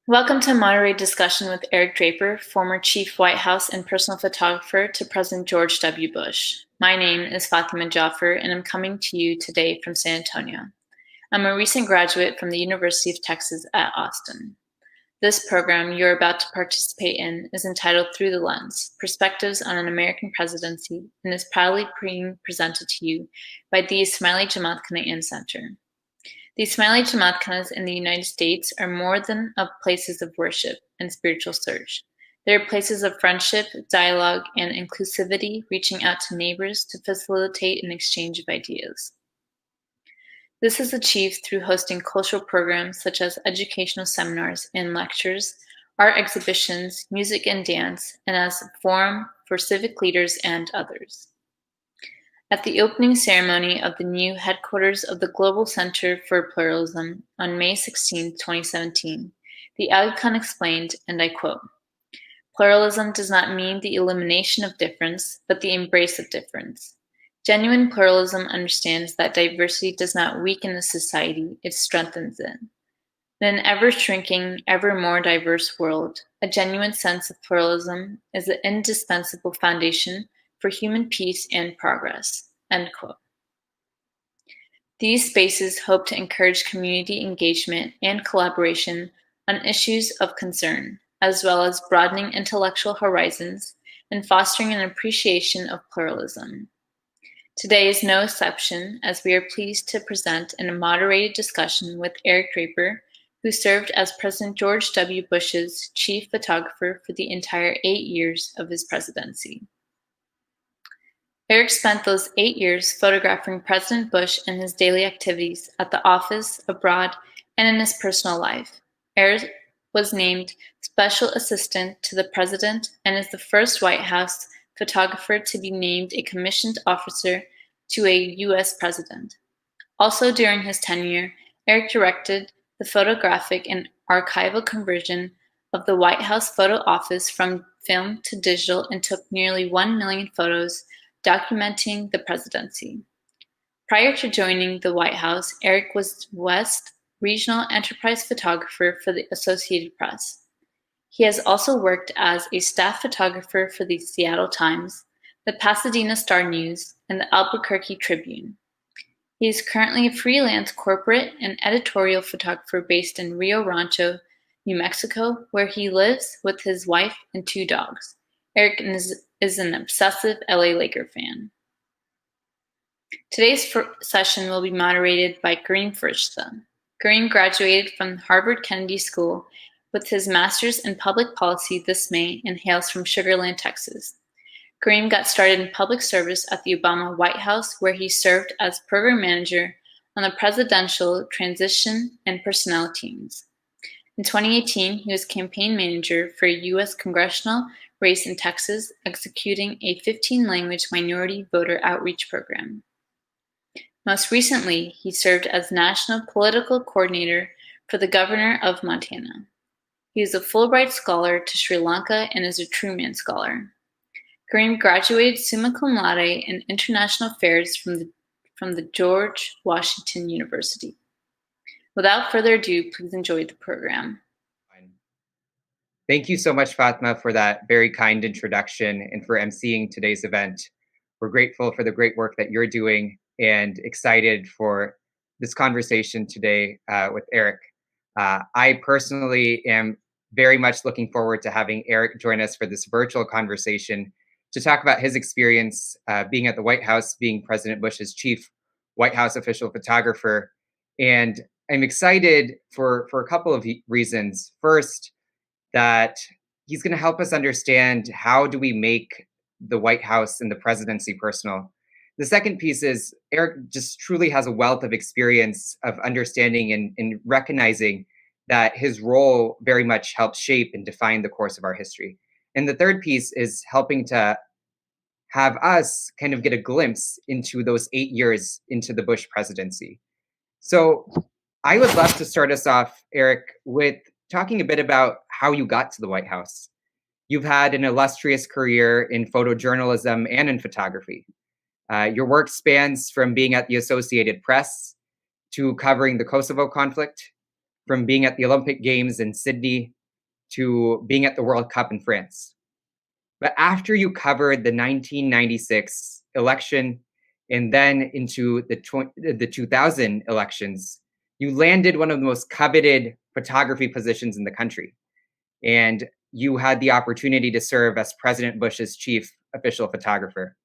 Welcome to a moderated discussion with Eric Draper, former Chief White House and personal photographer to President George W. Bush. My name is Fatima Jaffer, and I'm coming to you today from San Antonio. I'm a recent graduate from the University of Texas at Austin. This program you're about to participate in is entitled Through the Lens, Perspectives on an American Presidency, and is proudly being presented to you by the Ismaili Jamatkhana and Center. The Ismaili Jamatkhana's in the United States are more than places of worship and spiritual search. They are places of friendship, dialogue, and inclusivity, reaching out to neighbors to facilitate an exchange of ideas. This is achieved through hosting cultural programs such as educational seminars and lectures, art exhibitions, music and dance, and as a forum for civic leaders and others. At the opening ceremony of the new headquarters of the Global Center for Pluralism on May 16, 2017, the icon explained, and I quote, "Pluralism does not mean the elimination of difference, but the embrace of difference. Genuine pluralism understands that diversity does not weaken a society, it strengthens it. In an ever-shrinking, ever more diverse world, a genuine sense of pluralism is the indispensable foundation for human peace and progress." End quote. These spaces hope to encourage community engagement and collaboration on issues of concern, as well as broadening intellectual horizons and fostering an appreciation of pluralism. Today is no exception, as we are pleased to present in a moderated discussion with Eric Draper, who served as President George W. Bush's chief photographer for the entire 8 years of his presidency. Eric spent those 8 years photographing President Bush in his daily activities at the office, abroad, and in his personal life. Eric was named Special Assistant to the President and is the first White House photographer to be named a commissioned officer to a U.S. president. Also during his tenure, Eric directed the photographic and archival conversion of the White House photo office from film to digital and took nearly 1 million photos documenting the presidency. Prior to joining the White House, Eric was West Regional Enterprise Photographer for the Associated Press. He has also worked as a staff photographer for the Seattle Times, the Pasadena Star News, and the Albuquerque Tribune. He is currently a freelance corporate and editorial photographer based in Rio Rancho, New Mexico, where he lives with his wife and 2 dogs. Eric is an obsessive LA Laker fan. Today's session will be moderated by Karim Farishta. Karim graduated from Harvard Kennedy School with his master's in public policy this May and hails from Sugar Land, Texas. Karim got started in public service at the Obama White House, where he served as program manager on the presidential transition and personnel teams. In 2018, he was campaign manager for a U.S. congressional race in Texas, executing a 15-language minority voter outreach program. Most recently, he served as national political coordinator for the governor of Montana. He is a Fulbright scholar to Sri Lanka and is a Truman Scholar. Karim graduated summa cum laude in international affairs from the George Washington University. Without further ado, please enjoy the program. Thank you so much, Fatma, for that very kind introduction and for emceeing today's event. We're grateful for the great work that you're doing and excited for this conversation today with Eric. I personally am very much looking forward to having Eric join us for this virtual conversation to talk about his experience being at the White House, being President Bush's chief White House official photographer. And I'm excited for a couple of reasons. First, that he's going to help us understand how do we make the White House and the presidency personal. The second piece is Eric just truly has a wealth of experience of understanding and recognizing that his role very much helped shape and define the course of our history. And the third piece is helping to have us kind of get a glimpse into those 8 years into the Bush presidency. So I would love to start us off, Eric, with talking a bit about how you got to the White House. You've had an illustrious career in photojournalism and in photography. Your work spans from being at the Associated Press to covering the Kosovo conflict, from being at the Olympic Games in Sydney to being at the World Cup in France. But after you covered the 1996 election and then into the 2000 elections, you landed one of the most coveted photography positions in the country. And you had the opportunity to serve as President Bush's chief official photographer.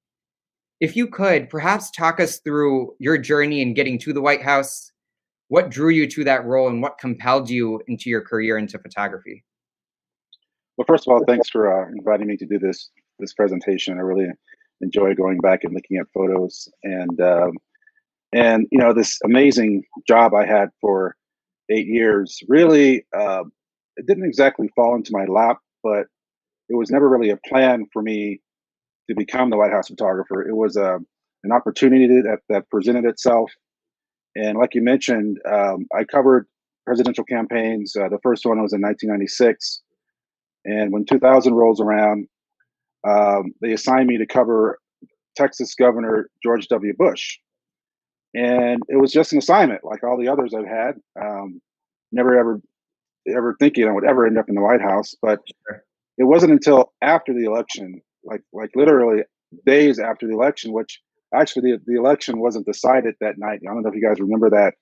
If you could, perhaps talk us through your journey in getting to the White House, what drew you to that role, and what compelled you into your career into photography? Well, first of all, thanks for inviting me to do this presentation. I really enjoy going back and looking at photos, and you know, this amazing job I had for 8 years. Really, it didn't exactly fall into my lap, but it was never really a plan for me to become the White House photographer. It was an opportunity that presented itself, and like you mentioned, I covered presidential campaigns. The first one was in 1996. And when 2000 rolls around, they assigned me to cover Texas Governor George W. Bush. And it was just an assignment like all the others I've had. Never ever thinking I would ever end up in the White House. But it wasn't until after the election, like literally days after the election, which actually the election wasn't decided that night. I don't know if you guys remember that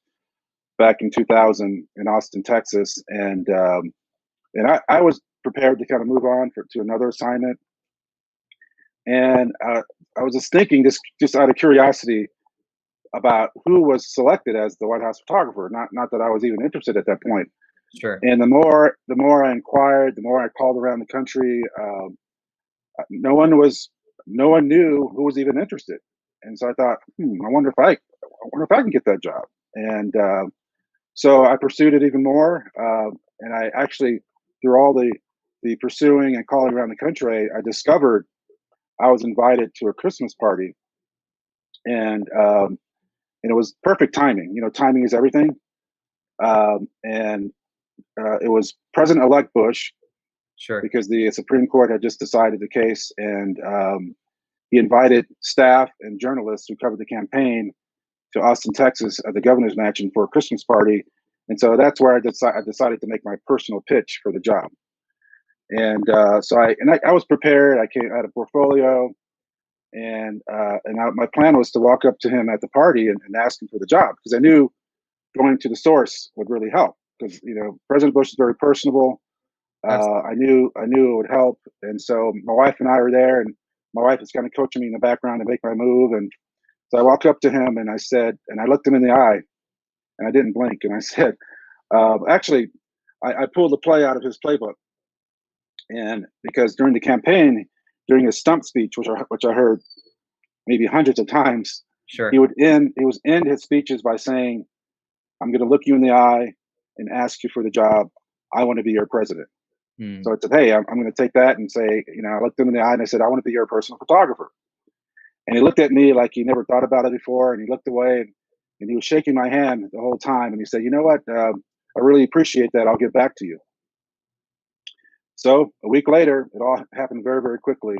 back in 2000 in Austin, Texas. And I was prepared to kind of move on to another assignment. And I was just thinking, just out of curiosity, about who was selected as the White House photographer. Not that I was even interested at that point. Sure. And the more I inquired, the more I called around the country. No one knew who was even interested. And so I thought, I wonder if I can get that job. And so I pursued it even more. And I actually, through all the pursuing and calling around the country, I discovered I was invited to a Christmas party, and it was perfect timing. You know, timing is everything. And it was President-elect Bush, Sure. because the Supreme Court had just decided the case, and he invited staff and journalists who covered the campaign to Austin, Texas, at the governor's mansion for a Christmas party. And so that's where I decided to make my personal pitch for the job. And so I was prepared. I had a portfolio, and my plan was to walk up to him at the party and ask him for the job, because I knew going to the source would really help. Because, you know, President Bush is very personable. I knew it would help, and so my wife and I were there, and my wife was kind of coaching me in the background to make my move. And so I walked up to him and I said, and I looked him in the eye, and I didn't blink, and I said, actually, I pulled the play out of his playbook. And because during the campaign, during his stump speech, which I heard maybe hundreds of times, Sure. he would end his speeches by saying, "I'm going to look you in the eye and ask you for the job. I want to be your president." So I said, "Hey, I'm going to take that and say," you know, I looked him in the eye and I said, "I want to be your personal photographer." And he looked at me like he never thought about it before, and he looked away, and he was shaking my hand the whole time. And he said, "You know what? I really appreciate that. I'll get back to you." So a week later, it all happened very, very quickly.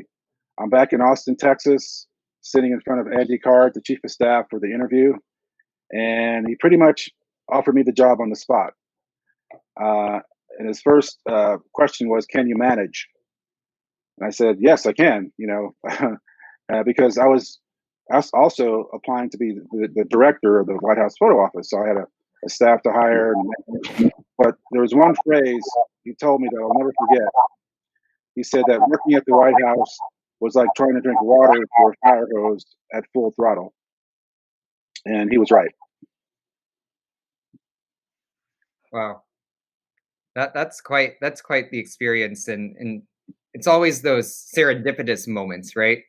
I'm back in Austin, Texas, sitting in front of Andy Card, the chief of staff, for the interview. And he pretty much offered me the job on the spot. And his first question was, "Can you manage?" And I said, "Yes, I can," you know, because I was also applying to be the director of the White House photo office. So I had a staff to hire. But there was one phrase he told me that I'll never forget. He said that working at the White House was like trying to drink water through a fire hose at full throttle. And he was right. Wow. That's quite the experience. And it's always those serendipitous moments, right?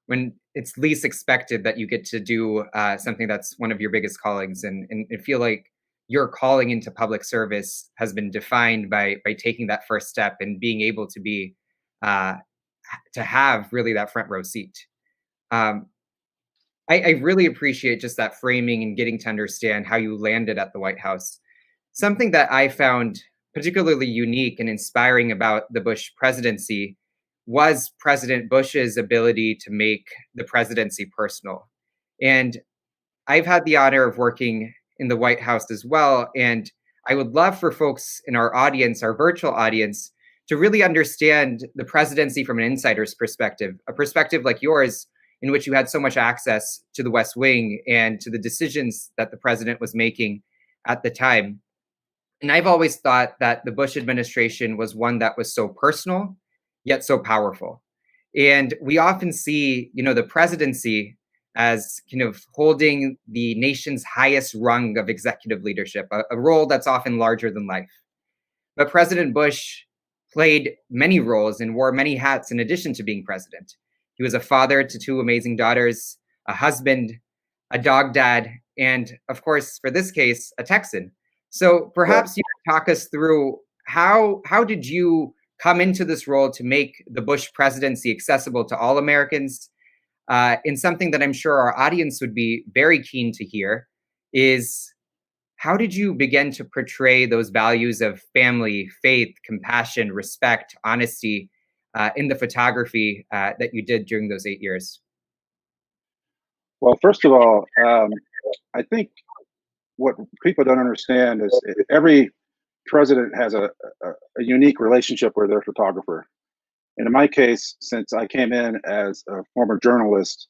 When it's least expected that you get to do something that's one of your biggest callings, and feel like your calling into public service has been defined by taking that first step and being able to be to have really that front row seat. I really appreciate just that framing and getting to understand how you landed at the White House. Something that I found particularly unique and inspiring about the Bush presidency was President Bush's ability to make the presidency personal. And I've had the honor of working in the White House as well. And I would love for folks in our audience, our virtual audience, to really understand the presidency from an insider's perspective, a perspective like yours, in which you had so much access to the West Wing and to the decisions that the president was making at the time. And I've always thought that the Bush administration was one that was so personal, yet so powerful. And we often see, the presidency as kind of holding the nation's highest rung of executive leadership, a role that's often larger than life. But President Bush played many roles and wore many hats in addition to being president. He was a father to two amazing daughters, a husband, a dog dad, and of course, for this case, a Texan. So perhaps you could talk us through how did you come into this role to make the Bush presidency accessible to all Americans? In something that I'm sure our audience would be very keen to hear is, how did you begin to portray those values of family, faith, compassion, respect, honesty in the photography that you did during those 8 years? Well, first of all, I think what people don't understand is every president has a unique relationship with their photographer. And in my case, since I came in as a former journalist,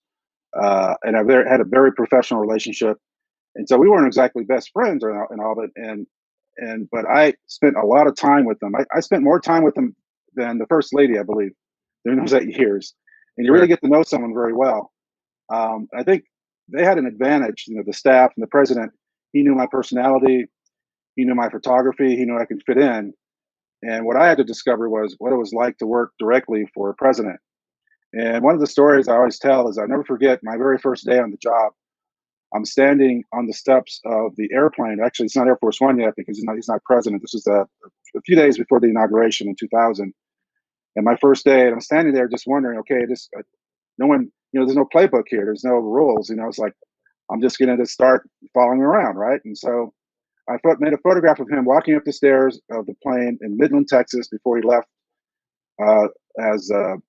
and I've had a very professional relationship, and so we weren't exactly best friends and all that, but I spent a lot of time with them. I spent more time with them than the first lady, I believe, during those 8 years. And you really get to know someone very well. I think they had an advantage, the staff and the president. He knew my personality, he knew my photography, he knew I could fit in. And what I had to discover was what it was like to work directly for a president. And one of the stories I always tell is, I'll never forget my very first day on the job. I'm standing on the steps of the airplane. Actually, it's not Air Force One yet because he's not president. This was a few days before the inauguration in 2000. And my first day, and I'm standing there just wondering, okay, no one, there's no playbook here. There's no rules. It's like, I'm just going to start following around, right? And so I made a photograph of him walking up the stairs of the plane in Midland, Texas, before he left to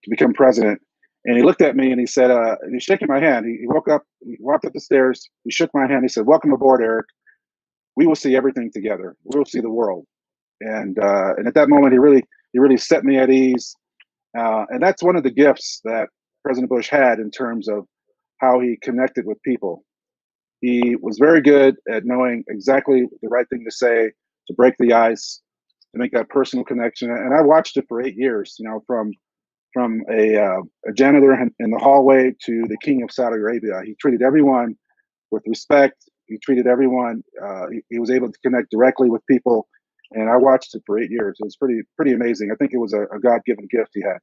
become president. And he looked at me and he said, and he's shaking my hand. He woke up, he walked up the stairs, he shook my hand. He said, "Welcome aboard, Eric. We will see everything together. We will see the world." And at that moment, he really set me at ease. And that's one of the gifts that President Bush had in terms of how he connected with people. He was very good at knowing exactly the right thing to say, to break the ice, to make that personal connection. And I watched it for 8 years, from a janitor in the hallway to the king of Saudi Arabia. He treated everyone with respect. He treated everyone. He was able to connect directly with people. And I watched it for 8 years. It was pretty amazing. I think it was a God-given gift he had.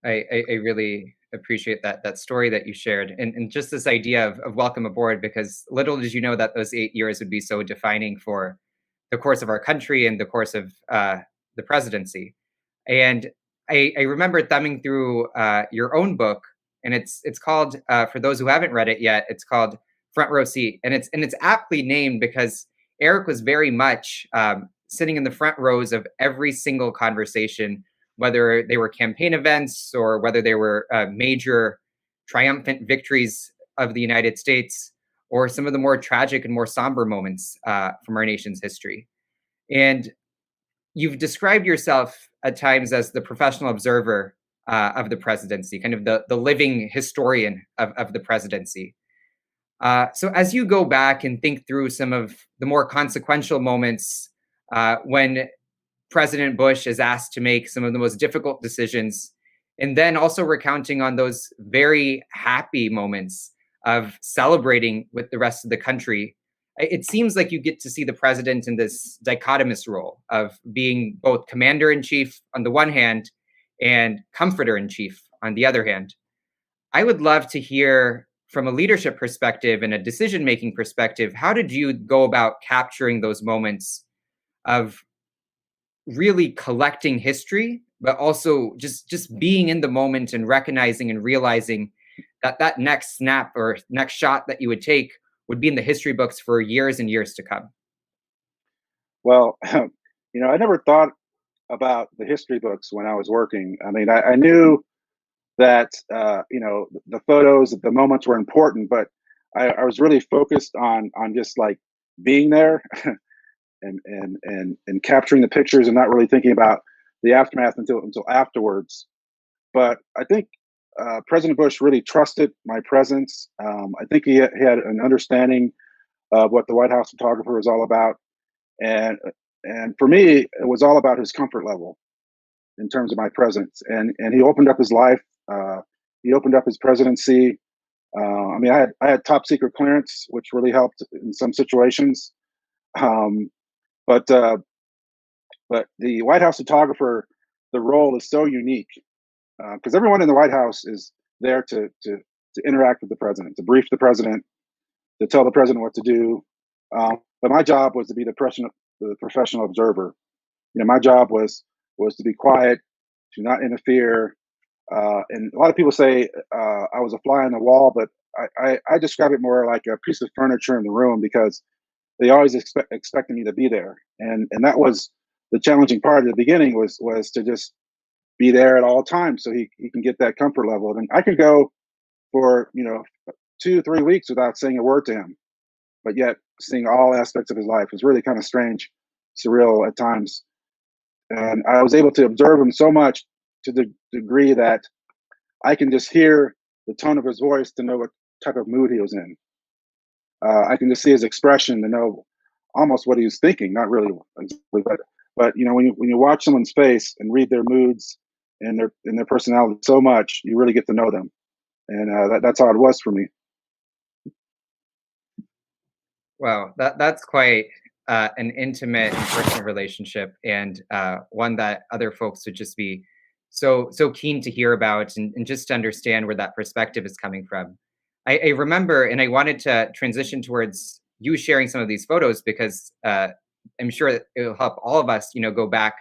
I really appreciate that story that you shared, and just this idea of welcome aboard, because little did you know that those 8 years would be so defining for the course of our country and the course of the presidency. And I remember thumbing through your own book, and it's called, for those who haven't read it yet, it's called Front Row Seat, and it's aptly named because Eric was very much sitting in the front rows of every single conversation, whether they were campaign events or whether they were major triumphant victories of the United States, or some of the more tragic and more somber moments from our nation's history. And you've described yourself at times as the professional observer of the presidency, kind of the living historian of the presidency. So as you go back and think through some of the more consequential moments when President Bush is asked to make some of the most difficult decisions, and then also recounting on those very happy moments of celebrating with the rest of the country, it seems like you get to see the president in this dichotomous role of being both commander-in-chief on the one hand and comforter-in-chief on the other hand. I would love to hear, from a leadership perspective and a decision-making perspective, how did you go about capturing those moments of really collecting history, but also just being in the moment and recognizing and realizing that next snap or next shot that you would take would be in the history books for years and years to come? Well, I never thought about the history books when I was working. I mean, I knew that, the photos, the moments were important, but I was really focused on just like being there. and capturing the pictures and not really thinking about the aftermath until afterwards. But I think President Bush really trusted my presence. I think he had an understanding of what the White House photographer was all about, and for me, it was all about his comfort level in terms of my presence. And he opened up his life. He opened up his presidency. I mean, I had top secret clearance, which really helped in some situations. Um, but the White House photographer, the role is so unique because everyone in the White House is there to interact with the president, to brief the president, to tell the president what to do. But my job was to be the professional observer. You know, my job was to be quiet, to not interfere. And a lot of people say I was a fly on the wall, but I describe it more like a piece of furniture in the room because they always expected me to be there, and that was the challenging part at the beginning was to just be there at all times so he can get that comfort level. And I could go for 2-3 weeks without saying a word to him, but yet seeing all aspects of his life was really kind of strange, surreal at times. And I was able to observe him so much to the degree that I can just hear the tone of his voice to know what type of mood he was in. I can just see his expression to know almost what he was thinking, not really exactly, but when you watch someone's face and read their moods and their personality so much, you really get to know them, and that's how it was for me. Wow, that's quite an intimate and personal relationship, and one that other folks would just be so keen to hear about and just to understand where that perspective is coming from. I remember, and I wanted to transition towards you sharing some of these photos because I'm sure that it'll help all of us, go back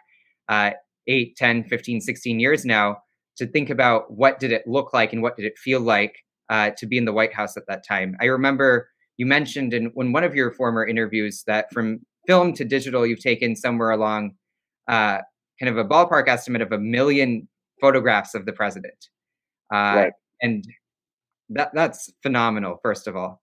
8, 10, 15, 16 years now to think about what did it look like and what did it feel like to be in the White House at that time. I remember you mentioned in one of your former interviews that from film to digital, you've taken somewhere along kind of a ballpark estimate of 1 million photographs of the president. Right. And that's phenomenal, first of all.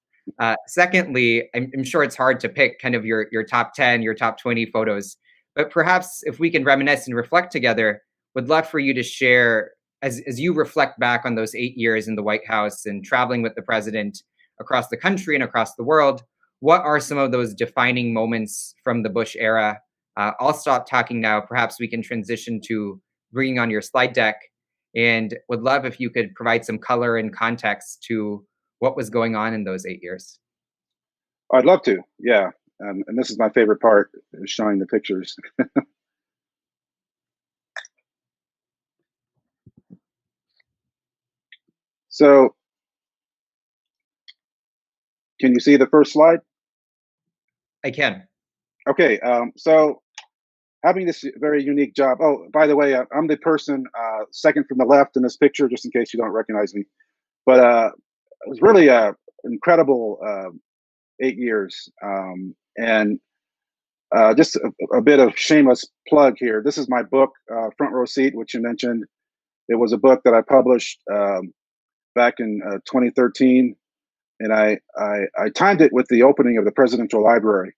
Secondly, I'm sure it's hard to pick kind of your top 10, your top 20 photos, but perhaps if we can reminisce and reflect together, would love for you to share as you reflect back on those 8 years in the White House and traveling with the president across the country and across the world, what are some of those defining moments from the Bush era? I'll stop talking now. Perhaps we can transition to bringing on your slide deck, and would love if you could provide some color and context to what was going on in those 8 years. I'd love to, yeah. And this is my favorite part, is showing the pictures. So, can you see the first slide? I can. Okay, so having this very unique job. Oh, by the way, I'm the person second from the left in this picture, just in case you don't recognize me. But it was really an incredible 8 years. And just a bit of shameless plug here. This is my book, Front Row Seat, which you mentioned. It was a book that I published back in 2013, and I timed it with the opening of the Presidential Library,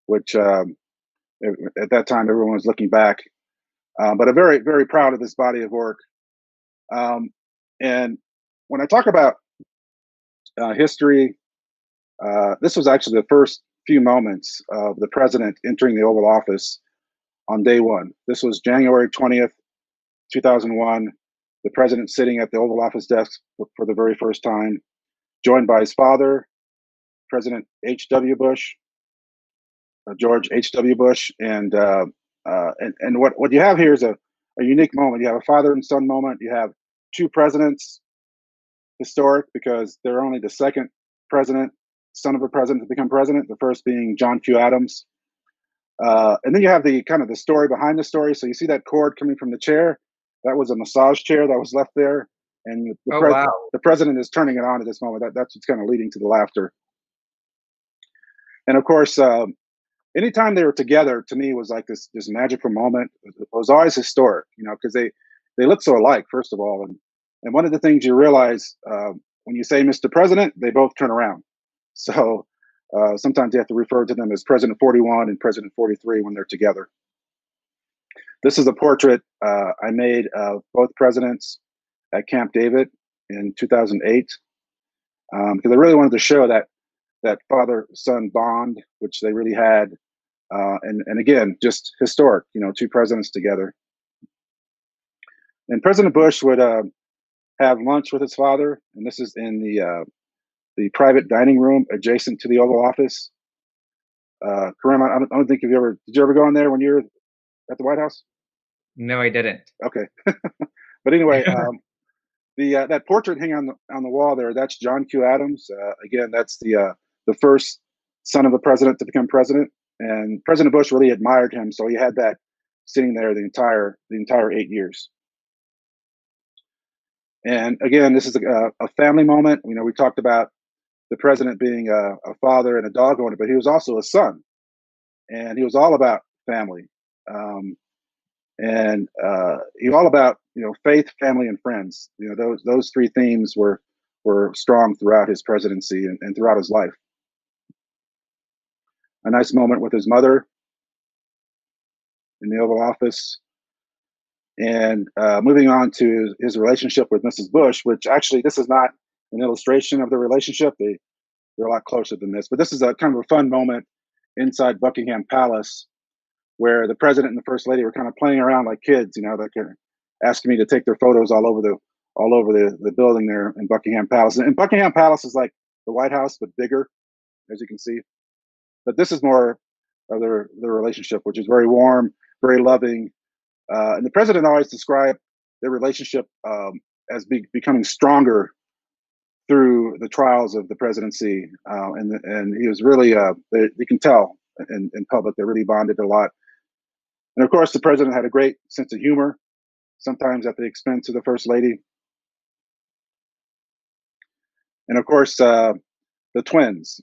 which at that time everyone was looking back. But I'm very, very proud of this body of work. And when I talk about history, this was actually the first few moments of the president entering the Oval Office on day one. This was January 20th, 2001. The president sitting at the Oval Office desk for the very first time, joined by his father, President H.W. Bush, George H.W. Bush, and what you have here is a unique moment. You have a father and son moment. You have two presidents, historic because they're only the second president, son of a president to become president. The first being John Q. Adams, and then you have the kind of the story behind the story. So you see that cord coming from the chair. That was a massage chair that was left there, and the president is turning it on at this moment. That's what's kind of leading to the laughter. And of course, anytime they were together, to me, was like this magical moment. It was always historic, because they look so alike, first of all. And one of the things you realize when you say Mr. President, they both turn around. So Sometimes you have to refer to them as President 41 and President 43 when they're together. This is a portrait I made of both presidents at Camp David in 2008, because I really wanted to show that father-son bond, which they really had, and again, just historic, two presidents together. And President Bush would have lunch with his father, and this is in the private dining room adjacent to the Oval Office. Karim, I don't think did you ever go in there when you were at the White House? No, I didn't. Okay. But anyway, that portrait hanging on the wall there, that's John Q. Adams. Again, that's the first son of the president to become president. And President Bush really admired him, so he had that sitting there the entire 8 years. And again, this is a family moment. We talked about the president being a father and a dog owner, but he was also a son, and he was all about family, and he was all about faith, family, and friends. Those three themes were strong throughout his presidency and throughout his life. A nice moment with his mother in the Oval Office. And moving on to his relationship with Mrs. Bush, which actually this is not an illustration of the relationship. They're a lot closer than this. But this is a kind of a fun moment inside Buckingham Palace where the president and the first lady were kind of playing around like kids. They're asking me to take their photos all over the building there in Buckingham Palace. And Buckingham Palace is like the White House, but bigger, as you can see. But this is more of their relationship, which is very warm, very loving. And the president always described their relationship as becoming stronger through the trials of the presidency. And he was really, you can tell in public, they really bonded a lot. And of course, the president had a great sense of humor, sometimes at the expense of the first lady. And of course, the twins,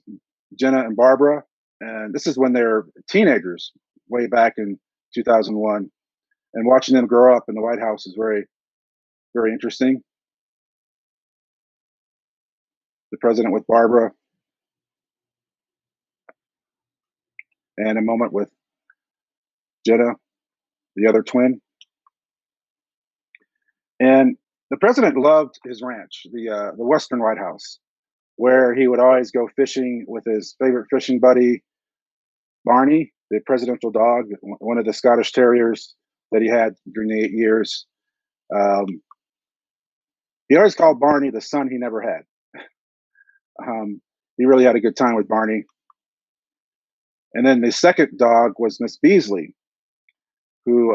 Jenna and Barbara. And this is when they're teenagers, way back in 2001. And watching them grow up in the White House is very, very interesting. The president with Barbara. And a moment with Jenna, the other twin. And the president loved his ranch, the Western White House, where he would always go fishing with his favorite fishing buddy, Barney, the presidential dog, one of the Scottish Terriers that he had during the 8 years. He always called Barney the son he never had. He really had a good time with Barney. And then the second dog was Miss Beasley, who,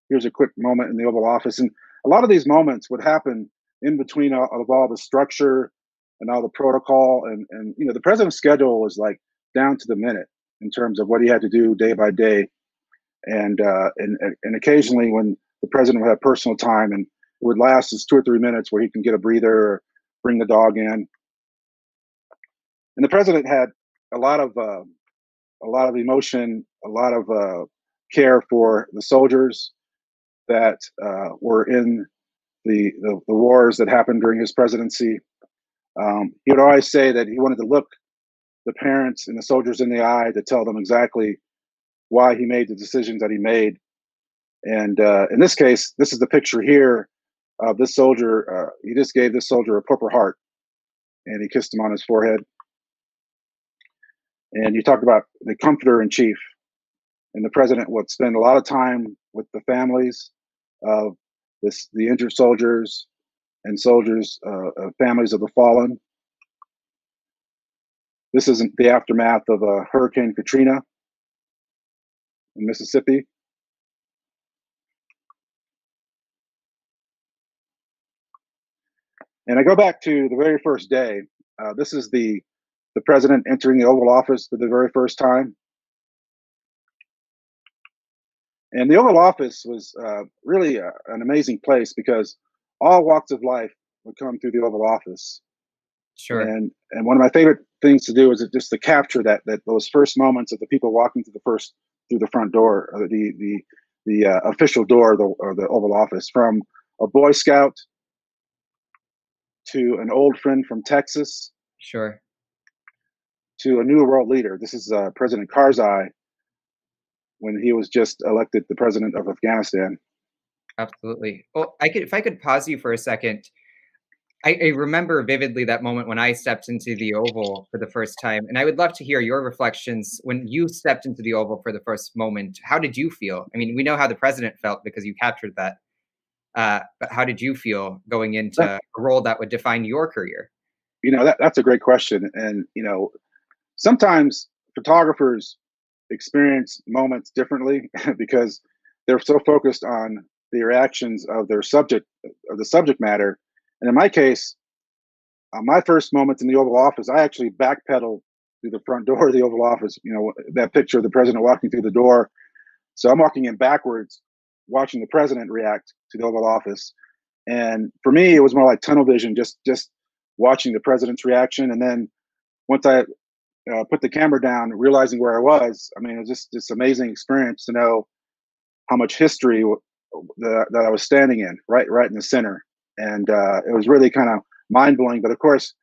here's a quick moment in the Oval Office. And a lot of these moments would happen in between of all the structure and all the protocol. And the president's schedule was like down to the minute in terms of what he had to do day by day. And occasionally when the president would have personal time, and it would last as 2 or 3 minutes where he can get a breather or bring the dog in. And the president had a lot of emotion, a lot of care for the soldiers that were in the wars that happened during his presidency. He would always say that he wanted to look the parents and the soldiers in the eye to tell them exactly why he made the decisions that he made. And in this case, this is the picture here of this soldier. He just gave this soldier a Purple Heart, and he kissed him on his forehead. And you talked about the comforter in chief, and the president would spend a lot of time with the families of the injured soldiers and families of the fallen. This is the aftermath of Hurricane Katrina in Mississippi. And I go back to the very first day. This is the president entering the Oval Office for the very first time. And the Oval Office was really an amazing place because all walks of life would come through the Oval Office. Sure. And one of my favorite things to do is just to capture that those first moments of the people walking through the front door, or the official door of the Oval Office, from a Boy Scout to an old friend from Texas. Sure. to a new world leader. This is President Karzai when he was just elected the president of Afghanistan. Absolutely. Well, if I could pause you for a second. I remember vividly that moment when I stepped into the Oval for the first time, and I would love to hear your reflections when you stepped into the Oval for the first moment. How did you feel? I mean, we know how the president felt because you captured that, but how did you feel going into a role that would define your career? That's a great question, and sometimes photographers experience moments differently because they're so focused on the reactions of the subject matter. And in my case, my first moments in the Oval Office, I actually backpedaled through the front door of the Oval Office. That picture of the president walking through the door. So I'm walking in backwards, watching the president react to the Oval Office. And for me, it was more like tunnel vision, just watching the president's reaction. And then once I put the camera down, realizing where I was, I mean, it was just this amazing experience to know how much history that I was standing in, right in the center. And it was really kind of mind blowing. But of course,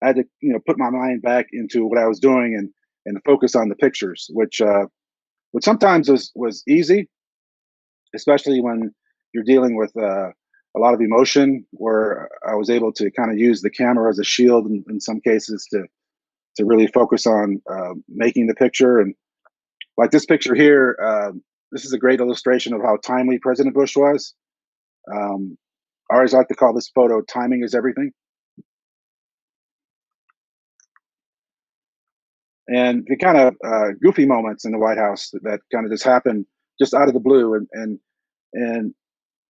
I had to put my mind back into what I was doing and focus on the pictures, which sometimes was easy, especially when you're dealing with a lot of emotion. Where I was able to kind of use the camera as a shield in some cases to really focus on making the picture. And like this picture here, this is a great illustration of how timely President Bush was. I always like to call this photo "Timing is Everything." And the kind of goofy moments in the White House that kind of just happened just out of the blue, and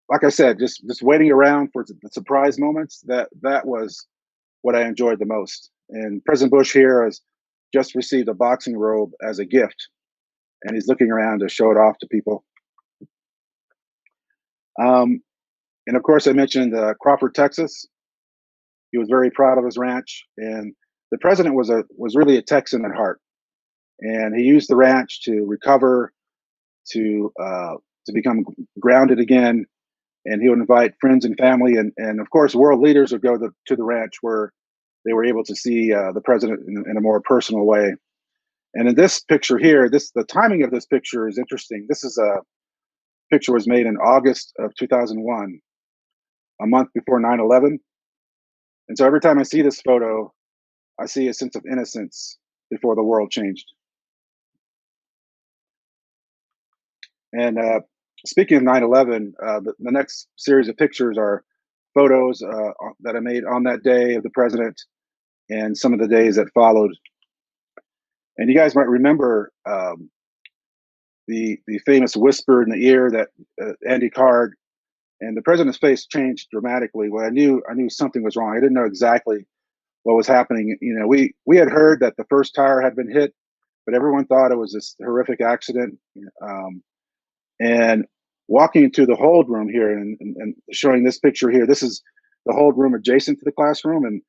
like I said, just waiting around for the surprise moments. That was what I enjoyed the most. And President Bush here has just received a boxing robe as a gift, and he's looking around to show it off to people. And of course, I mentioned Crawford, Texas. He was very proud of his ranch, and the president was really a Texan at heart. And he used the ranch to recover, to become grounded again. And he would invite friends and family, and of course, world leaders would go to the ranch where they were able to see the president in a more personal way. And in this picture here, the timing of this picture is interesting. This is a picture was made in August of 2001, a month before 9/11. And so every time I see this photo, I see a sense of innocence before the world changed. And speaking of 9/11, the next series of pictures are photos that I made on that day of the president and some of the days that followed. And you guys might remember the famous whisper in the ear that Andy Card, and the president's face changed dramatically. Well, I knew something was wrong. I didn't know exactly what was happening. We had heard that the first tower had been hit, but everyone thought it was this horrific accident. And walking into the hold room here and showing this picture here, this is the hold room adjacent to the classroom, and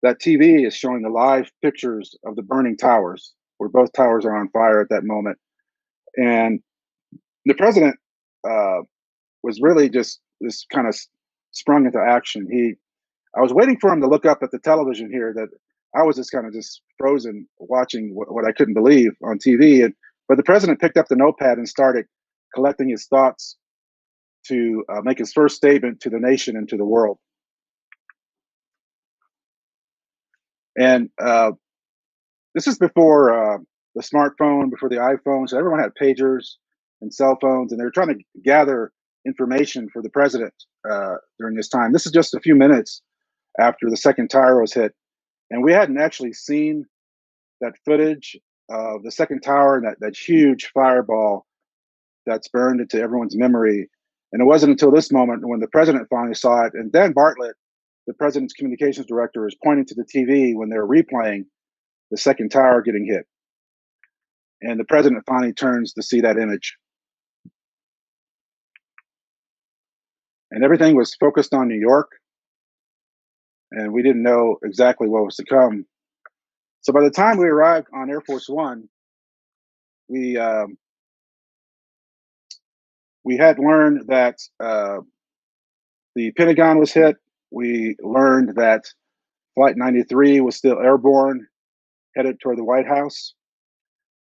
that TV is showing the live pictures of the burning towers, where both towers are on fire at that moment. And the president was really just kind of sprung into action. I was waiting for him to look up at the television here. That I was just kind of just frozen watching what I couldn't believe on TV. But the president picked up the notepad and started collecting his thoughts to make his first statement to the nation and to the world. And this is before the smartphone, before the iPhone. So everyone had pagers and cell phones, and they were trying to gather information for the president during this time. This is just a few minutes after the second tower was hit. And we hadn't actually seen that footage of the second tower and that huge fireball that's burned into everyone's memory. And it wasn't until this moment when the president finally saw it. And Dan Bartlett, the president's communications director, is pointing to the TV when they're replaying the second tower getting hit. And the president finally turns to see that image. And everything was focused on New York. And we didn't know exactly what was to come. So by the time we arrived on Air Force One, we had learned that the Pentagon was hit. We learned that Flight 93 was still airborne. headed toward the White House.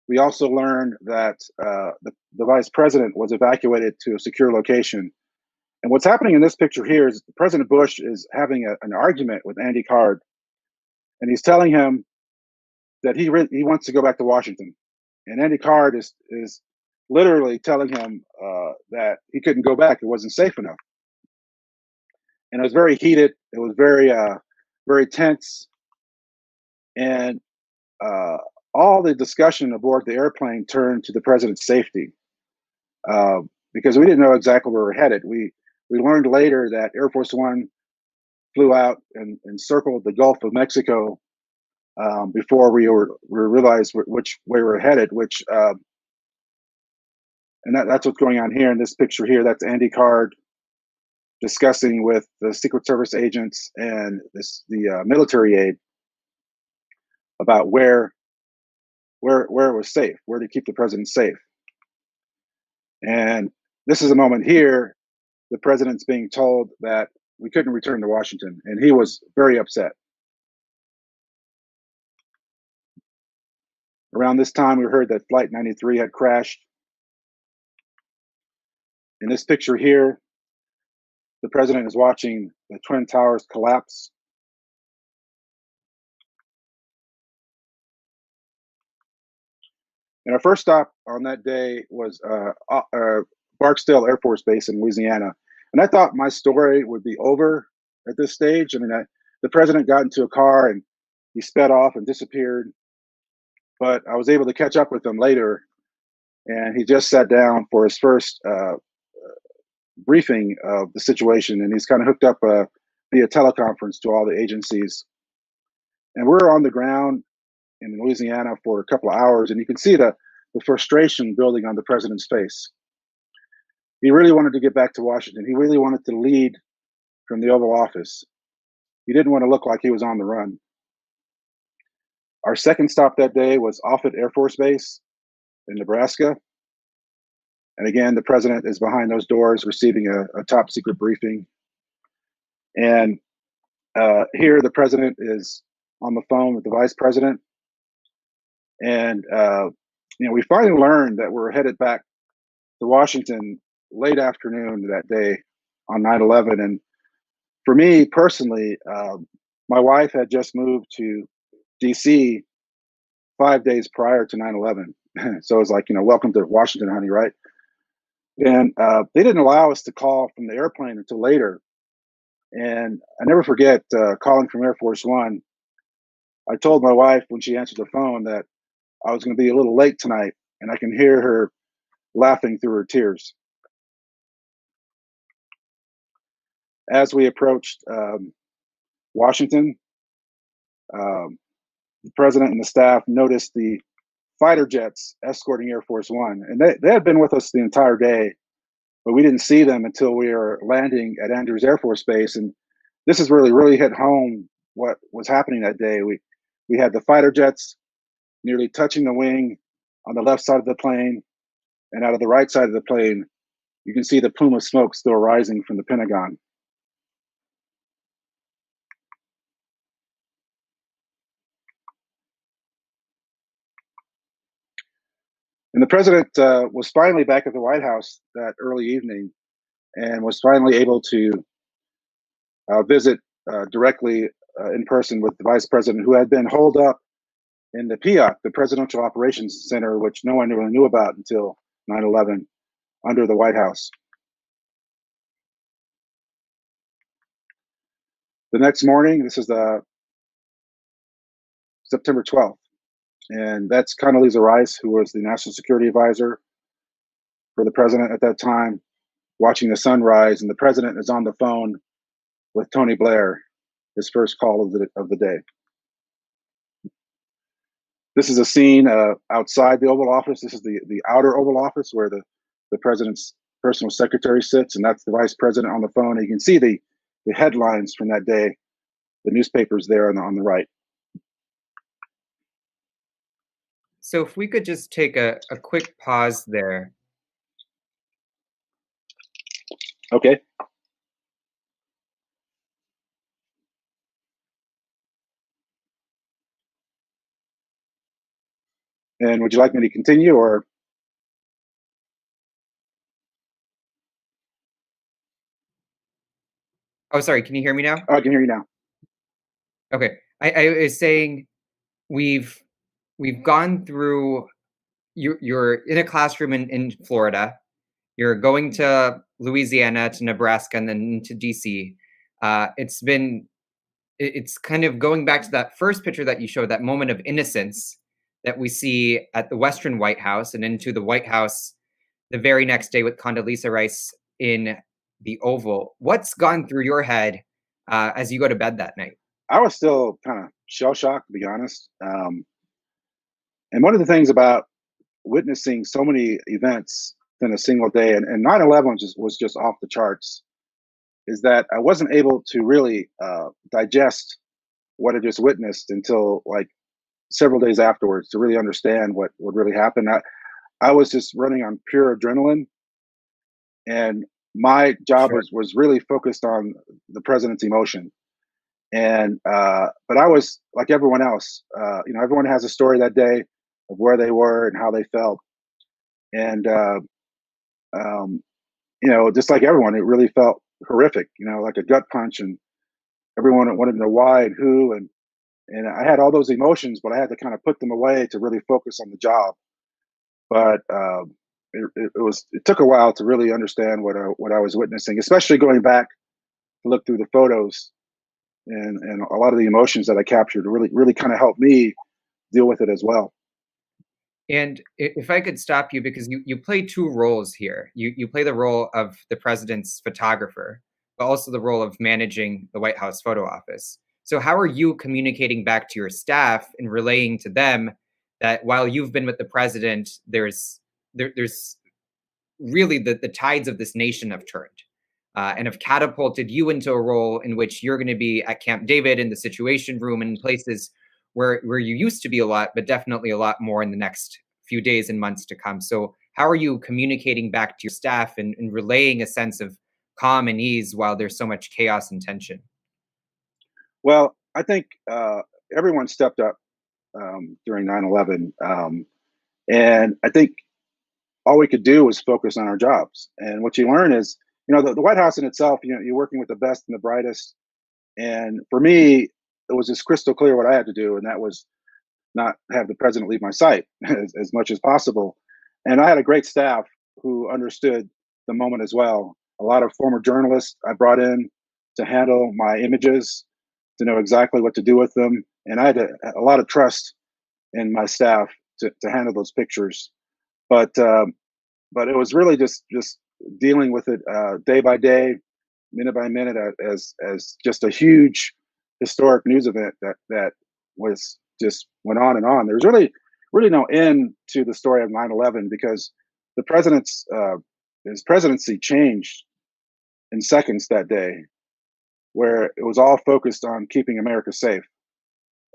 We also learned that the vice president was evacuated to a secure location. And what's happening in this picture here is President Bush is having an argument with Andy Card, and he's telling him that he wants to go back to Washington. And Andy Card is literally telling him that he couldn't go back; it wasn't safe enough. And it was very heated. It was very tense, and all the discussion aboard the airplane turned to the president's safety because we didn't know exactly where we were headed. We learned later that Air Force One flew out and circled the Gulf of Mexico before we realized which way we were headed. And that's what's going on here in this picture here. That's Andy Card discussing with the Secret Service agents and the military aide about where it was safe, where to keep the president safe. And this is a moment here, the president's being told that we couldn't return to Washington, and he was very upset. Around this time, we heard that Flight 93 had crashed. In this picture here, the president is watching the Twin Towers collapse. And our first stop on that day was Barksdale Air Force Base in Louisiana. And I thought my story would be over at this stage. I mean, the president got into a car and he sped off and disappeared. But I was able to catch up with him later. And he just sat down for his first briefing of the situation. And he's kind of hooked up via teleconference to all the agencies. And we're on the ground in Louisiana for a couple of hours, and you can see the frustration building on the president's face. He really wanted to get back to Washington. He really wanted to lead from the Oval Office. He didn't want to look like he was on the run. Our second stop that day was Offutt Air Force Base in Nebraska. And again, the president is behind those doors receiving a top secret briefing. And here the president is on the phone with the vice president. And we finally learned that we're headed back to Washington late afternoon that day on 9/11. And for me personally, my wife had just moved to DC 5 days prior to 9/11. So it was like, welcome to Washington, honey, right? And they didn't allow us to call from the airplane until later. And I never forget calling from Air Force One. I told my wife when she answered the phone that I was going to be a little late tonight, and I can hear her laughing through her tears. As we approached Washington, the president and the staff noticed the fighter jets escorting Air Force One. And they had been with us the entire day, but we didn't see them until we were landing at Andrews Air Force Base. And this is really hit home what was happening that day. We had the fighter jets nearly touching the wing on the left side of the plane, and out of the right side of the plane, you can see the plume of smoke still rising from the Pentagon. And the president was finally back at the White House that early evening and was finally able to visit directly in person with the vice president, who had been holed up in the POC, the Presidential Operations Center, which no one really knew about until 9/11, under the White House. The next morning, this is the September 12th, and that's Condoleezza Rice, who was the National Security Advisor for the president at that time, watching the sun rise, and the president is on the phone with Tony Blair, his first call of the day. This is a scene outside the Oval Office. This is the outer Oval Office where the president's personal secretary sits, and that's the vice president on the phone. And you can see the headlines from that day, the newspapers there on the right. So if we could just take a quick pause there. Okay. And would you like me to continue, or? Oh, sorry. Can you hear me now? Oh, I can hear you now. Okay. I was saying we've gone through. You're in a classroom in Florida. You're going to Louisiana, to Nebraska, and then to DC. It's kind of going back to that first picture that you showed, that moment of innocence that we see at the Western White House, and into the White House the very next day with Condoleezza Rice in the Oval. What's gone through your head as you go to bed that night? I was still kind of shell shocked, to be honest. And one of the things about witnessing so many events in a single day, and 9/11 was just off the charts, is that I wasn't able to really digest what I just witnessed until like several days afterwards to really understand what really happened. I was just running on pure adrenaline, and my job Sure. was really focused on the president's emotion. And but I was like everyone else. Everyone has a story that day of where they were and how they felt. And um, just like everyone, it really felt horrific. Like a gut punch, and everyone wanted to know why and who, and I had all those emotions, but I had to kind of put them away to really focus on the job. But it took a while to really understand what I was witnessing, especially going back to look through the photos, and a lot of the emotions that I captured really kind of helped me deal with it as well. And if I could stop you, because you play two roles here. You play the role of the president's photographer, but also the role of managing the White House photo office. So how are you communicating back to your staff and relaying to them that while you've been with the president, there's really the tides of this nation have turned, and have catapulted you into a role in which you're going to be at Camp David, in the Situation Room, and in places where you used to be a lot, but definitely a lot more in the next few days and months to come. So how are you communicating back to your staff and relaying a sense of calm and ease while there's so much chaos and tension? Well, I think everyone stepped up during 9/11, and I think all we could do was focus on our jobs. And what you learn is, the White House in itself, you're working with the best and the brightest. And for me, it was just crystal clear what I had to do, and that was not have the president leave my site as much as possible. And I had a great staff who understood the moment as well. A lot of former journalists I brought in to handle my images, to know exactly what to do with them. And I had a lot of trust in my staff to handle those pictures. But it was really just dealing with it day by day, minute by minute, as just a huge historic news event that was just went on and on. There's really no end to the story of 9/11, because the president's his presidency changed in seconds that day, where it was all focused on keeping America safe.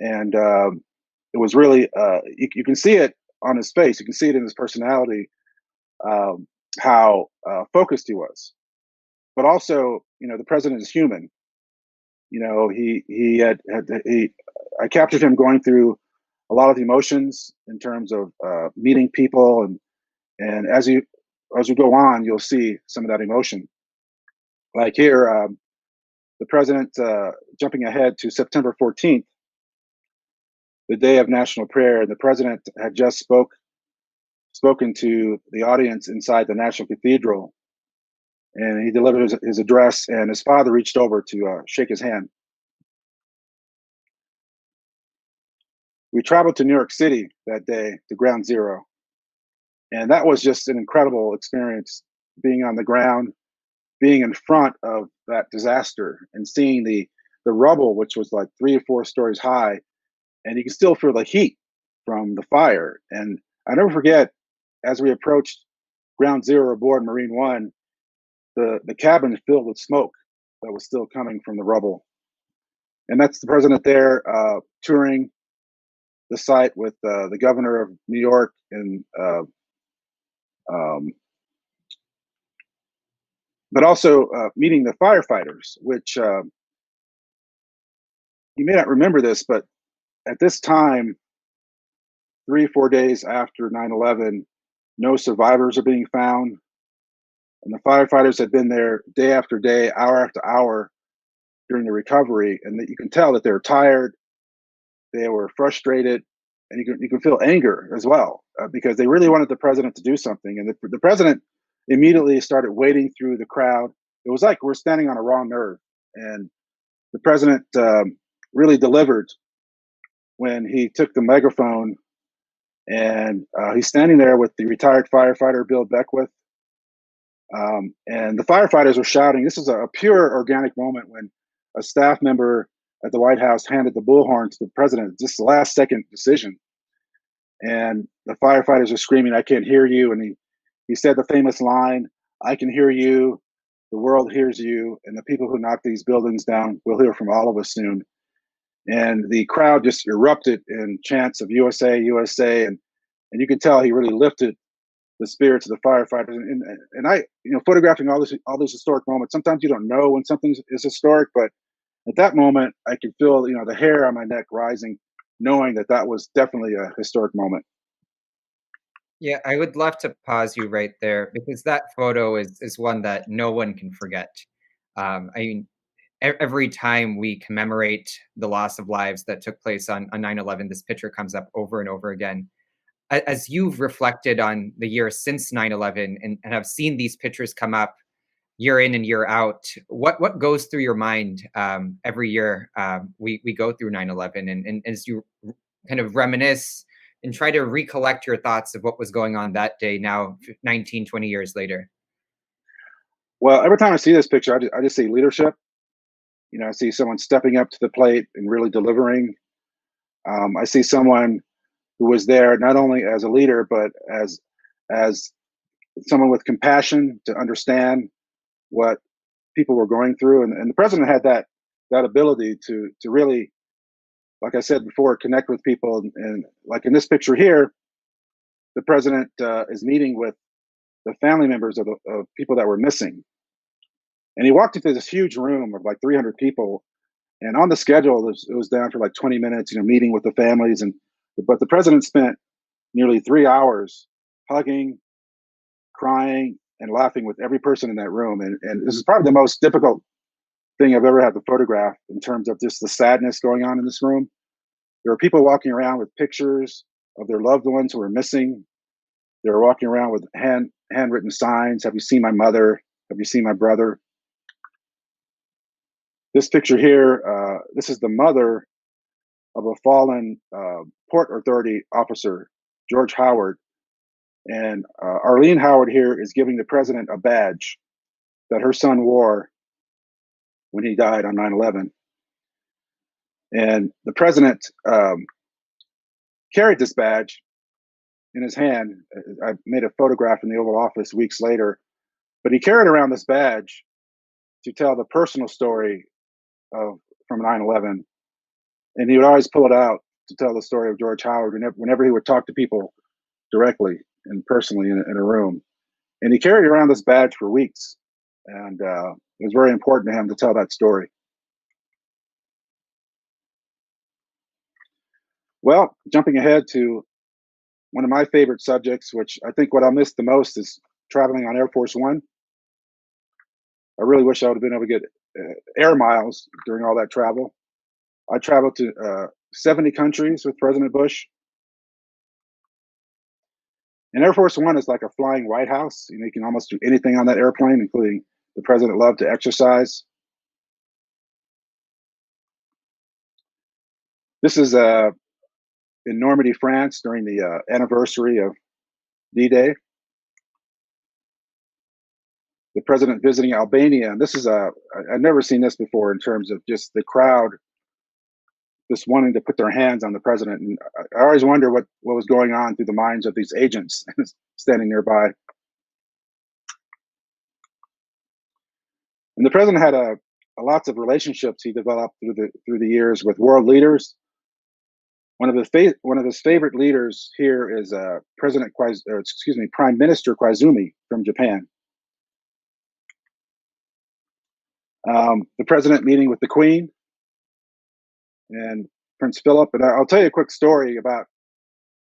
And it was really you can see it on his face, you can see it in his personality, um, how focused he was. But also, the president is human. He I captured him going through a lot of emotions in terms of meeting people, and as you go on, you'll see some of that emotion. Like here, the president jumping ahead to September 14th, the day of national prayer. The president had just spoken to the audience inside the National Cathedral, and he delivered his address, and his father reached over to shake his hand. We traveled to New York City that day, to Ground Zero, and that was just an incredible experience, being on the ground, being in front of that disaster, and seeing the rubble, which was like 3 or 4 stories high, and you can still feel the heat from the fire. And I never forget, as we approached Ground Zero aboard Marine One, the cabin filled with smoke that was still coming from the rubble. And that's the president there touring the site with the governor of New York, and um, but also meeting the firefighters, which you may not remember this, but at this time 3-4 days after 9/11, no survivors are being found. And the firefighters had been there day after day, hour after hour during the recovery. And that you can tell that they were tired, they were frustrated, and you can feel anger as well because they really wanted the president to do something. And the president immediately started wading through the crowd. It was like we're standing on a raw nerve. And the president really delivered when he took the megaphone, and he's standing there with the retired firefighter Bill Beckwith. And the firefighters were shouting. This is a pure organic moment when a staff member at the White House handed the bullhorn to the president, just the last second decision. And the firefighters are screaming, "I can't hear you." And he said the famous line, "I can hear you. The world hears you. And the people who knock these buildings down will hear from all of us soon." And the crowd just erupted in chants of USA, USA. And you could tell he really lifted the spirits of the firefighters. And I, photographing all these historic moments, sometimes you don't know when something is historic, but at that moment, I could feel, the hair on my neck rising, knowing that that was definitely a historic moment. Yeah, I would love to pause you right there because that photo is one that no one can forget. I mean, every time we commemorate the loss of lives that took place on 9/11, this picture comes up over and over again. As you've reflected on the year since 9/11 and have seen these pictures come up year in and year out, what goes through your mind every year we go through 9/11 and as you kind of reminisce and try to recollect your thoughts of what was going on that day now 19, 20 years later? Well, every time I see this picture, I just see leadership. I see someone stepping up to the plate and really delivering. I see someone who was there not only as a leader, but as someone with compassion to understand what people were going through. And the president had that ability to really, like I said before, connect with people. And like in this picture here, the president is meeting with the family members of people that were missing. And he walked into this huge room of like 300 people. And on the schedule, it was down for like 20 minutes, meeting with the families. But the president spent nearly 3 hours hugging, crying, and laughing with every person in that room. And this is probably the most difficult thing I've ever had to photograph in terms of just the sadness going on in this room. There were people walking around with pictures of their loved ones who were missing. They were walking around with handwritten signs. "Have you seen my mother? Have you seen my brother?" This picture here, this is the mother of a fallen Port Authority officer, George Howard. And Arlene Howard here is giving the president a badge that her son wore when he died on 9/11. And the president carried this badge in his hand. I made a photograph in the Oval Office weeks later, but he carried around this badge to tell the personal story from 9/11. And he would always pull it out to tell the story of George Howard whenever he would talk to people directly and personally in a room. And he carried around this badge for weeks. And it was very important to him to tell that story. Well, jumping ahead to one of my favorite subjects, which I think what I miss the most is traveling on Air Force One. I really wish I would have been able to get air miles during all that travel. I traveled to 70 countries with President Bush. And Air Force One is like a flying White House. You can almost do anything on that airplane, including the president loved to exercise. This is in Normandy, France, during the anniversary of D-Day. The president visiting Albania. And this is I've never seen this before in terms of just the crowd just wanting to put their hands on the president. And I always wonder what was going on through the minds of these agents standing nearby. And the president had lots of relationships he developed through the years with world leaders. One of his favorite leaders here is Prime Minister Koizumi from Japan. The president meeting with the Queen and Prince Philip. And I'll tell you a quick story about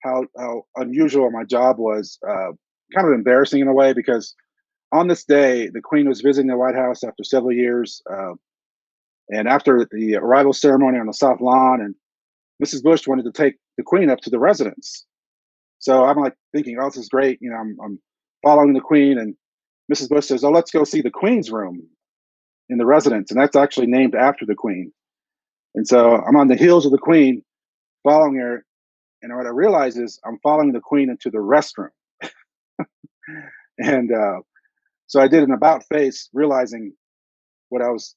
how unusual my job was, kind of embarrassing in a way, because on this day, the Queen was visiting the White House after several years, and after the arrival ceremony on the South Lawn, and Mrs. Bush wanted to take the Queen up to the residence. So I'm like thinking, oh, this is great. I'm following the Queen, and Mrs. Bush says, oh, let's go see the Queen's room in the residence. And that's actually named after the Queen. And so I'm on the heels of the Queen, following her. And what I realize is I'm following the Queen into the restroom. And so I did an about face, realizing what I was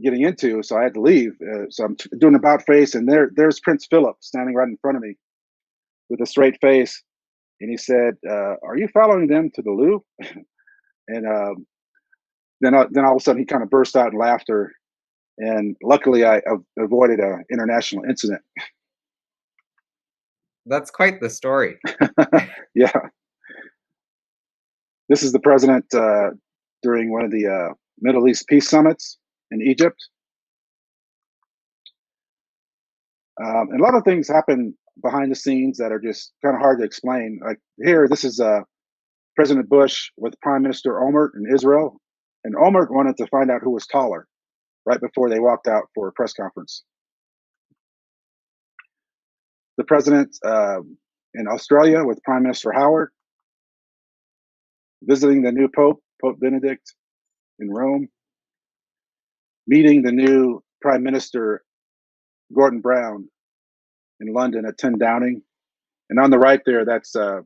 getting into. So I had to leave. So I'm doing an about face, and there's Prince Philip standing right in front of me with a straight face. And he said, are you following them to the loo? And then all of a sudden he kind of burst out in laughter. And luckily I avoided an international incident. That's quite the story. Yeah. This is the president during one of the Middle East peace summits in Egypt. And a lot of things happen behind the scenes that are just kind of hard to explain. Like here, this is President Bush with Prime Minister Olmert in Israel. And Olmert wanted to find out who was taller right before they walked out for a press conference. The president in Australia with Prime Minister Howard, visiting the new Pope, Pope Benedict in Rome, meeting the new Prime Minister Gordon Brown in London at 10 Downing. And on the right there, that's the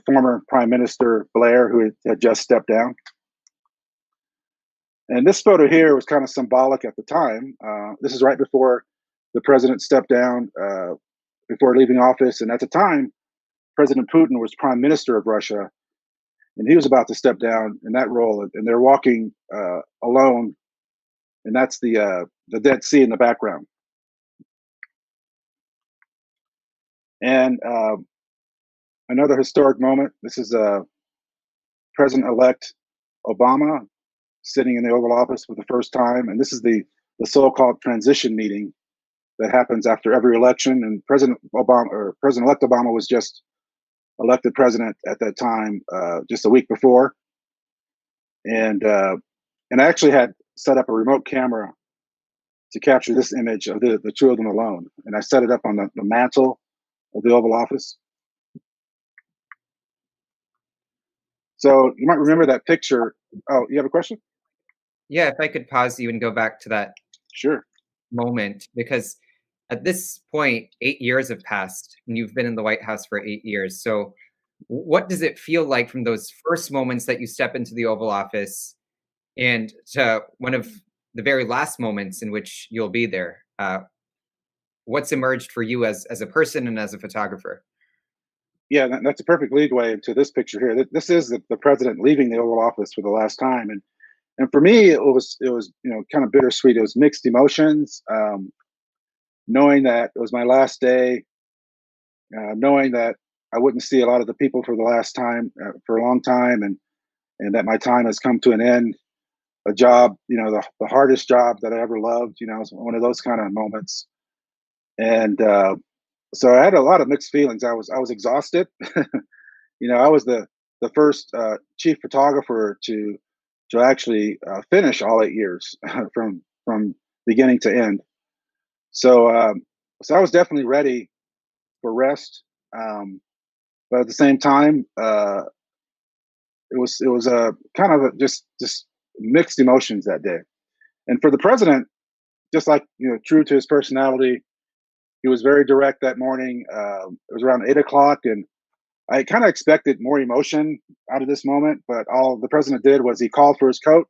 former Prime Minister Blair, who had just stepped down. And this photo here was kind of symbolic at the time. This is right before the president stepped down, before leaving office. And at the time, President Putin was prime minister of Russia, and he was about to step down in that role. And they're walking alone, and that's the Dead Sea in the background. And another historic moment. This is President-elect Obama sitting in the Oval Office for the first time, and this is the so-called transition meeting that happens after every election. And President-elect Obama was just elected president at that time, just a week before. And I actually had set up a remote camera to capture this image of the two of them alone. And I set it up on the mantle of the Oval Office. So you might remember that picture. Oh, you have a question? Yeah, if I could pause you and go back to that Sure. moment, because at this point, 8 years have passed, and you've been in the White House for 8 years. So what does it feel like from those first moments that you step into the Oval Office and to one of the very last moments in which you'll be there? What's emerged for you as a person and as a photographer? Yeah, that's a perfect lead way into this picture here. This is the president leaving the Oval Office for the last time. And for me, it was kind of bittersweet. It was mixed emotions, knowing that it was my last day, knowing that I wouldn't see a lot of the people for the last time, for a long time, and that my time has come to an end. A job, the hardest job that I ever loved. It was one of those kind of moments. And so I had a lot of mixed feelings. I was exhausted. I was the first chief photographer to actually finish all 8 years from beginning to end. So I was definitely ready for rest, but at the same time, it was a kind of just mixed emotions that day. And for the president, just like true to his personality, he was very direct that morning. It was around 8 o'clock, and I kind of expected more emotion out of this moment, but all the president did was he called for his coat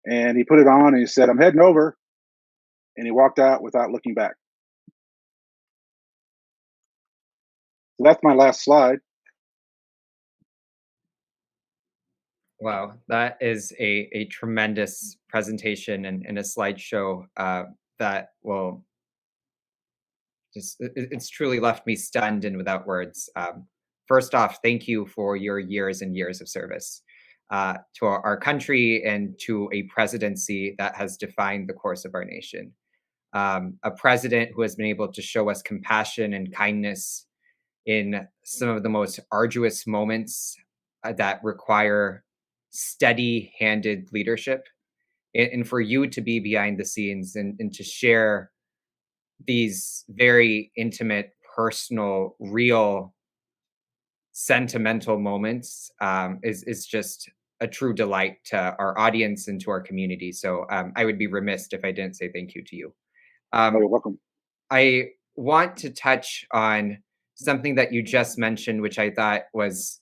and he put it on and he said, "I'm heading over," and he walked out without looking back. So that's my last slide. Wow, that is a tremendous presentation and a slideshow that will it's truly left me stunned and without words. First off, thank you for your years and years of service to our country and to a presidency that has defined the course of our nation. a president who has been able to show us compassion and kindness in some of the most arduous moments that require steady-handed leadership, and for you to be behind the scenes and to share these very intimate, personal, real, sentimental moments is just a true delight to our audience and to our community. So I would be remiss if I didn't say thank you to you. You're welcome. I want to touch on something that you just mentioned, which I thought was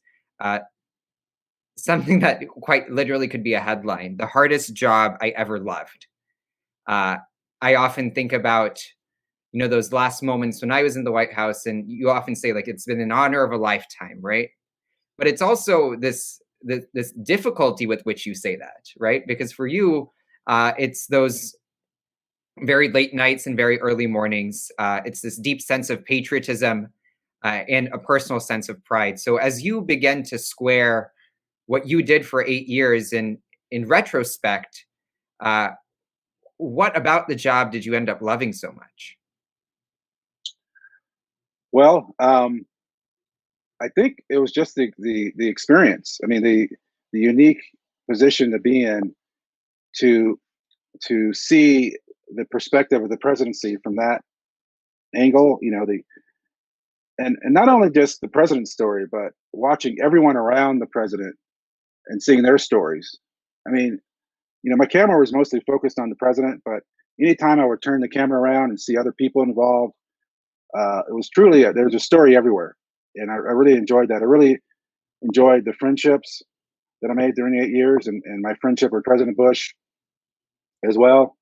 something that quite literally could be a headline: the hardest job I ever loved. I often think about, those last moments when I was in the White House, and you often say, like, it's been an honor of a lifetime, right? But it's also this difficulty with which you say that, right? Because for you, it's those very late nights and very early mornings. It's this deep sense of patriotism and a personal sense of pride. So as you begin to square what you did for 8 years, in retrospect, what about the job did you end up loving so much? Well, I think it was just the experience. I mean, the unique position to be in, to see the perspective of the presidency from that angle. And not only just the president's story, but watching everyone around the president and seeing their stories. I mean, my camera was mostly focused on the president, but anytime I would turn the camera around and see other people involved, it was truly there was a story everywhere, and I really enjoyed that. I really enjoyed the friendships that I made during the 8 years, and my friendship with President Bush as well.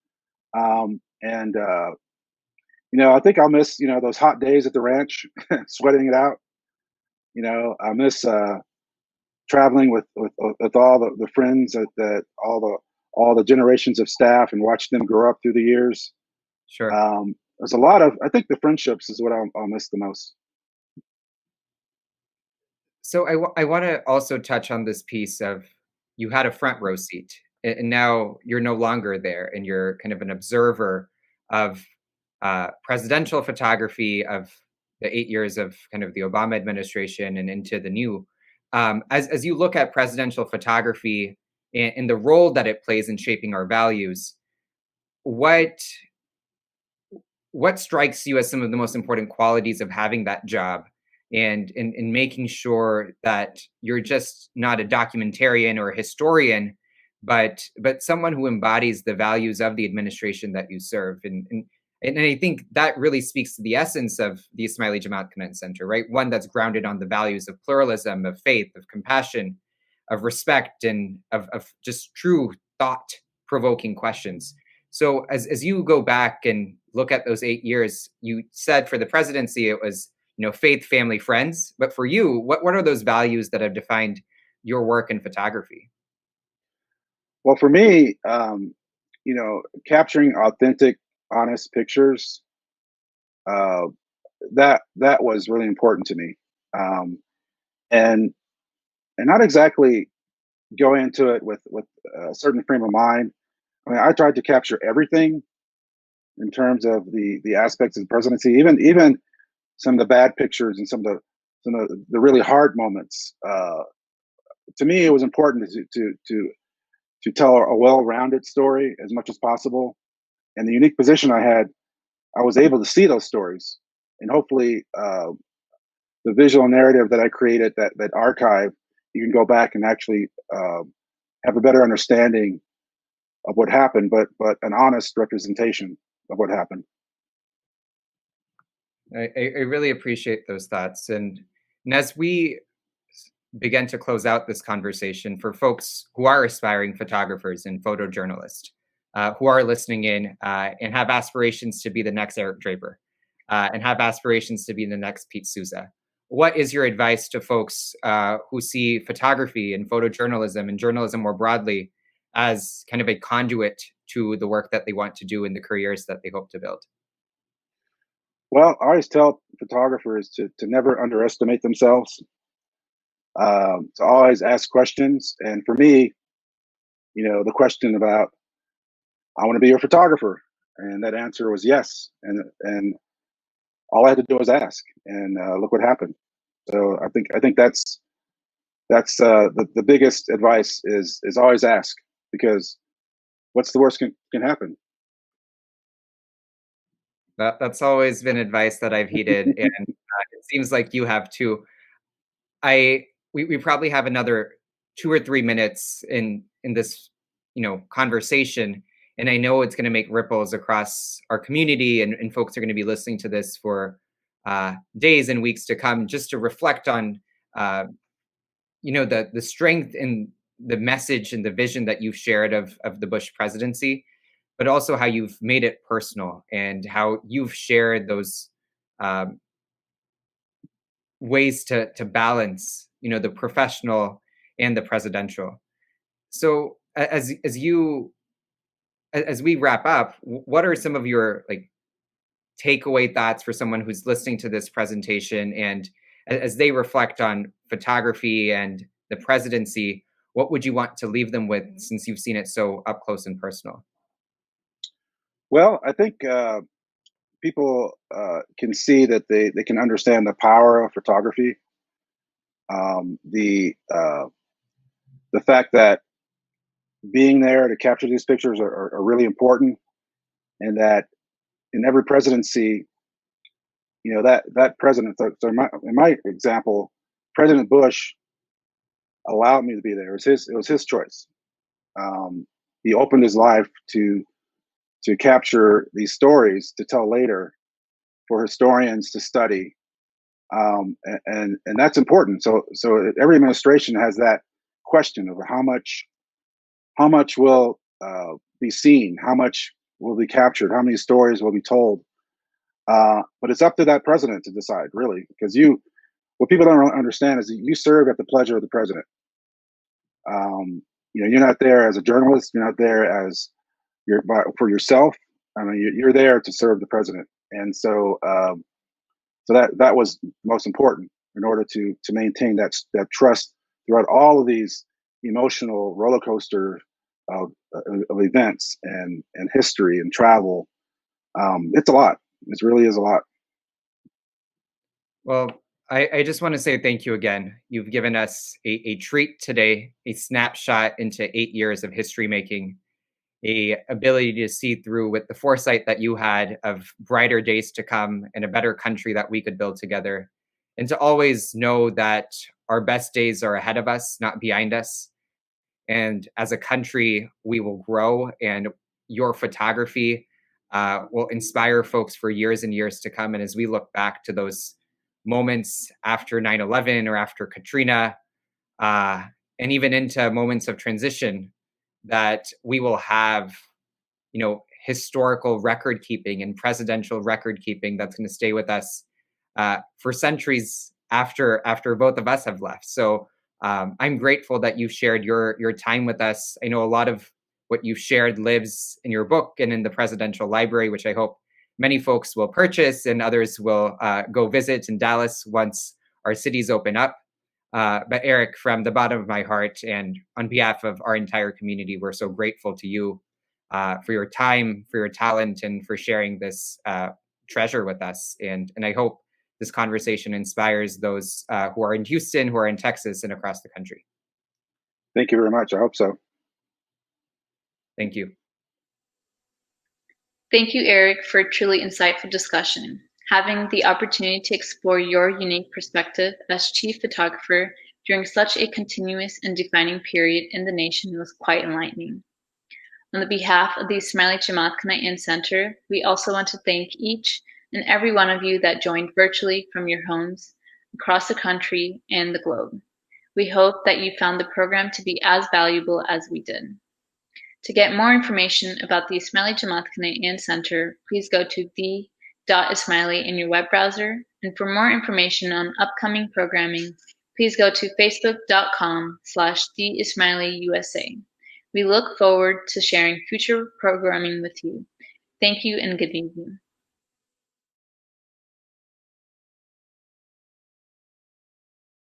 And I think I'll miss those hot days at the ranch, sweating it out. I miss traveling with all the friends that all the generations of staff, and watching them grow up through the years. Sure. There's a lot of, I think the friendships is what I'll miss the most. So I want to also touch on this piece of, you had a front row seat, and now you're no longer there, and you're kind of an observer of presidential photography of the 8 years of kind of the Obama administration and into the new. As you look at presidential photography and the role that it plays in shaping our values, what strikes you as some of the most important qualities of having that job, and in making sure that you're just not a documentarian or a historian, but someone who embodies the values of the administration that you serve? And I think that really speaks to the essence of the Ismaili Jamatkhana and Center, right? One that's grounded on the values of pluralism, of faith, of compassion, of respect, and of just true thought-provoking questions. So as you go back and look at those 8 years, you said for the presidency it was faith, family, friends. But for you, what are those values that have defined your work in photography? Well, for me, capturing authentic, honest pictures, that was really important to me, and not exactly go into it with a certain frame of mind. I mean, I tried to capture everything in terms of the aspects of the presidency, even some of the bad pictures and some of the really hard moments. To me, it was important to tell a well-rounded story as much as possible. And the unique position I had, I was able to see those stories, and hopefully, the visual narrative that I created, that archive, you can go back and actually have a better understanding of what happened, but an honest representation of what happened. I really appreciate those thoughts. And as we begin to close out this conversation, for folks who are aspiring photographers and photojournalists, who are listening in and have aspirations to be the next Eric Draper, and have aspirations to be the next Pete Souza, what is your advice to folks who see photography and photojournalism and journalism more broadly as kind of a conduit to the work that they want to do in the careers that they hope to build? Well, I always tell photographers to never underestimate themselves, to always ask questions. And for me, the question about, I want to be a photographer. And that answer was yes. And all I had to do was ask, and look what happened. So I think that's the biggest advice is always ask, because what's the worst can happen? That's always been advice that I've heeded, and it seems like you have too. We probably have another 2 or 3 minutes in this conversation, and I know it's going to make ripples across our community, and folks are going to be listening to this for days and weeks to come, just to reflect on the strength in the message and the vision that you've shared of the Bush presidency, but also how you've made it personal and how you've shared those ways to balance, the professional and the presidential. So as we wrap up, what are some of your takeaway thoughts for someone who's listening to this presentation, and as they reflect on photography and the presidency, what would you want to leave them with, since you've seen it so up close and personal? Well, I think people can see that they can understand the power of photography. The fact that being there to capture these pictures are really important, and that in every presidency, that president. So in my example, President Bush allowed me to be there. It was his choice. He opened his life to capture these stories to tell later for historians to study, and that's important. So every administration has that question of how much will be seen, how much will be captured, how many stories will be told. But it's up to that president to decide, really, because what people don't understand is that you serve at the pleasure of the president. You're not there as a journalist. You're not there as for yourself. I mean, you're there to serve the president, and so that was most important in order to maintain that trust throughout all of these emotional roller coaster of events and history and travel. It's a lot. It really is a lot. Well, I just want to say thank you again. You've given us a treat today, a snapshot into 8 years of history making, a ability to see through with the foresight that you had of brighter days to come and a better country that we could build together, and to always know that our best days are ahead of us, not behind us. And as a country, we will grow, and your photography will inspire folks for years and years to come. And as we look back to those moments after 9/11 or after Katrina, and even into moments of transition, that we will have, historical record keeping and presidential record keeping that's going to stay with us for centuries after both of us have left. So I'm grateful that you shared your time with us. I know a lot of what you've shared lives in your book and in the Presidential Library, which I hope many folks will purchase and others will go visit in Dallas once our cities open up. But Eric, from the bottom of my heart and on behalf of our entire community, we're so grateful to you for your time, for your talent, and for sharing this treasure with us. And I hope this conversation inspires those who are in Houston, who are in Texas, and across the country. Thank you very much. I hope so. Thank you. Thank you, Eric, for a truly insightful discussion. Having the opportunity to explore your unique perspective as chief photographer during such a continuous and defining period in the nation was quite enlightening. On the behalf of the Ismaili Jamatkhana and Center, we also want to thank each and every one of you that joined virtually from your homes across the country and the globe. We hope that you found the program to be as valuable as we did. To get more information about the Ismaili Jamatkhana and Center, please go to the.ismaili in your web browser. And for more information on upcoming programming, please go to facebook.com/the USA. We look forward to sharing future programming with you. Thank you and good evening.